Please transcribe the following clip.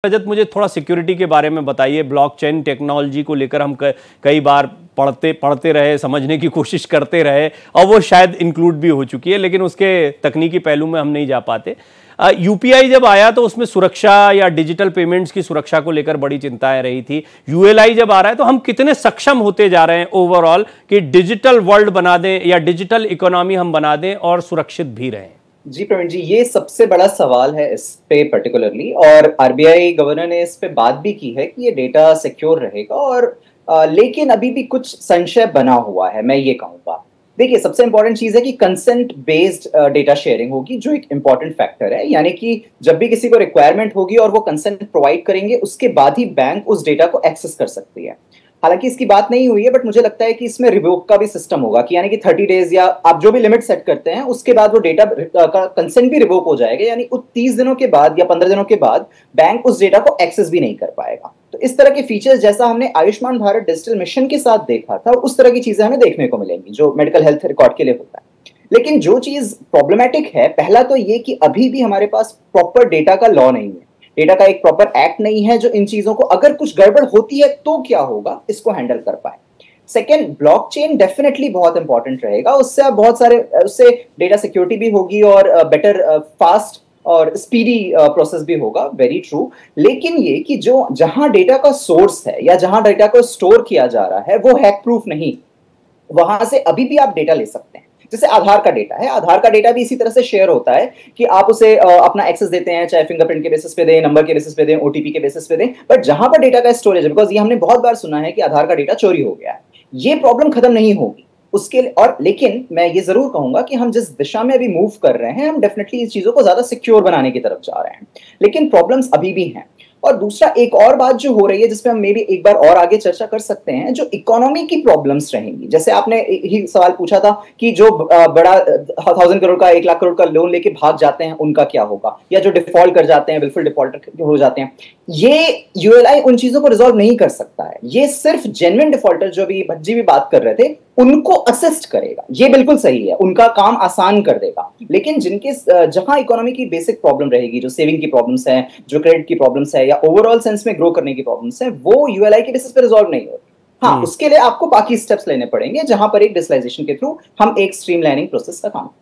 रजत, मुझे थोड़ा सिक्योरिटी के बारे में बताइए। ब्लॉकचेन टेक्नोलॉजी को लेकर हम कई बार पढ़ते रहे, समझने की कोशिश करते रहे और वो शायद इंक्लूड भी हो चुकी है, लेकिन उसके तकनीकी पहलू में हम नहीं जा पाते। यूपीआई जब आया तो उसमें सुरक्षा या डिजिटल पेमेंट्स की सुरक्षा को लेकर बड़ी चिंताएं रही थी। यूएलआई जब आ रहा है तो हम कितने सक्षम होते जा रहे हैं ओवरऑल कि डिजिटल वर्ल्ड बना दें या डिजिटल इकोनॉमी हम बना दें और सुरक्षित भी रहें? जी प्रवीण जी, ये सबसे बड़ा सवाल है इस पे पर्टिकुलरली, और आरबीआई गवर्नर ने इस पे बात भी की है कि ये डेटा सिक्योर रहेगा, और लेकिन अभी भी कुछ संशय बना हुआ है, मैं ये कहूँगा। देखिए, सबसे इंपॉर्टेंट चीज है कि कंसेंट बेस्ड डेटा शेयरिंग होगी, जो एक इंपॉर्टेंट फैक्टर है। यानी कि जब भी किसी को रिक्वायरमेंट होगी और वो कंसेंट प्रोवाइड करेंगे, उसके बाद ही बैंक उस डेटा को एक्सेस कर सकती है। हालांकि इसकी बात नहीं हुई है, बट मुझे लगता है कि इसमें रिवोक का भी सिस्टम होगा, कि यानी कि 30 डेज या आप जो भी लिमिट सेट करते हैं उसके बाद वो डेटा का कंसेंट भी रिवोक हो जाएगा। यानी उस 30 दिनों के बाद या 15 दिनों के बाद बैंक उस डेटा को एक्सेस भी नहीं कर पाएगा। तो इस तरह के फीचर्स, जैसा हमने आयुष्मान भारत डिजिटल मिशन के साथ देखा था, उस तरह की चीजें हमें देखने को मिलेंगी जो मेडिकल हेल्थ रिकॉर्ड के लिए होता है। लेकिन जो चीज प्रॉब्लमेटिक है, पहला तो ये कि अभी भी हमारे पास प्रॉपर डेटा का लॉ नहीं है, डेटा का एक प्रॉपर एक्ट नहीं है जो इन चीजों को, अगर कुछ गड़बड़ होती है तो क्या होगा, इसको हैंडल कर पाए। सेकेंड, ब्लॉकचेन डेफिनेटली बहुत इंपॉर्टेंट रहेगा। उससे आप बहुत सारे, उससे डेटा सिक्योरिटी भी होगी और बेटर फास्ट और स्पीडी प्रोसेस भी होगा, वेरी ट्रू। लेकिन ये कि जो जहां डेटा का सोर्स है या जहां डेटा को स्टोर किया जा रहा है वो हैक प्रूफ नहीं, वहां से अभी भी आप डेटा ले सकते हैं। जैसे आधार का डेटा है, आधार का डेटा भी इसी तरह से शेयर होता है कि आप उसे अपना एक्सेस देते हैं, चाहे फिंगरप्रिंट के बेसिस पे दें, नंबर के बेसिस पे दें, ओटीपी के बेसिस पे दें। बट जहां पर डेटा का स्टोरेज है, बिकॉज ये हमने बहुत बार सुना है कि आधार का डेटा चोरी हो गया है, ये प्रॉब्लम खत्म नहीं होगी उसके लिए। और लेकिन मैं ये जरूर कहूंगा कि हम जिस दिशा में अभी मूव कर रहे हैं, हम डेफिनेटली इस चीजों को ज्यादा सिक्योर बनाने की तरफ जा रहे हैं, लेकिन प्रॉब्लम्स अभी भी हैं। और दूसरा, एक और बात जो हो रही है जिसपे हम मे भी एक बार और आगे चर्चा कर सकते हैं, जो इकोनॉमी की प्रॉब्लम्स रहेंगी। जैसे आपने ही सवाल पूछा था कि जो बड़ा 1000 करोड़ का, 1 लाख करोड़ का लोन लेके भाग जाते हैं, उनका क्या होगा, या जो डिफॉल्ट कर जाते हैं, बिल्कुल डिफॉल्टर हो जाते हैं। ये यूएलआई उन चीजों को रिजॉल्व नहीं कर सकता है। ये सिर्फ जेन्युइन डिफॉल्टर, जो भी भज्जी भी बात कर रहे थे, उनको असिस्ट करेगा। ये बिल्कुल सही है, उनका काम आसान कर देगा। लेकिन जिनके जहां इकोनॉमी की बेसिक प्रॉब्लम रहेगी, जो सेविंग की प्रॉब्लम्स है, जो क्रेडिट की प्रॉब्लम्स है, या ओवरऑल सेंस में ग्रो करने की प्रॉब्लम्स है, वो यूएलआई के बेसिस पे रिजॉल्व नहीं होती। हाँ, उसके लिए आपको बाकी स्टेप्स लेने पड़ेंगे, जहां पर एक डिजिटलाइजेशन के थ्रू हम एक स्ट्रीमलाइनिंग प्रोसेस का काम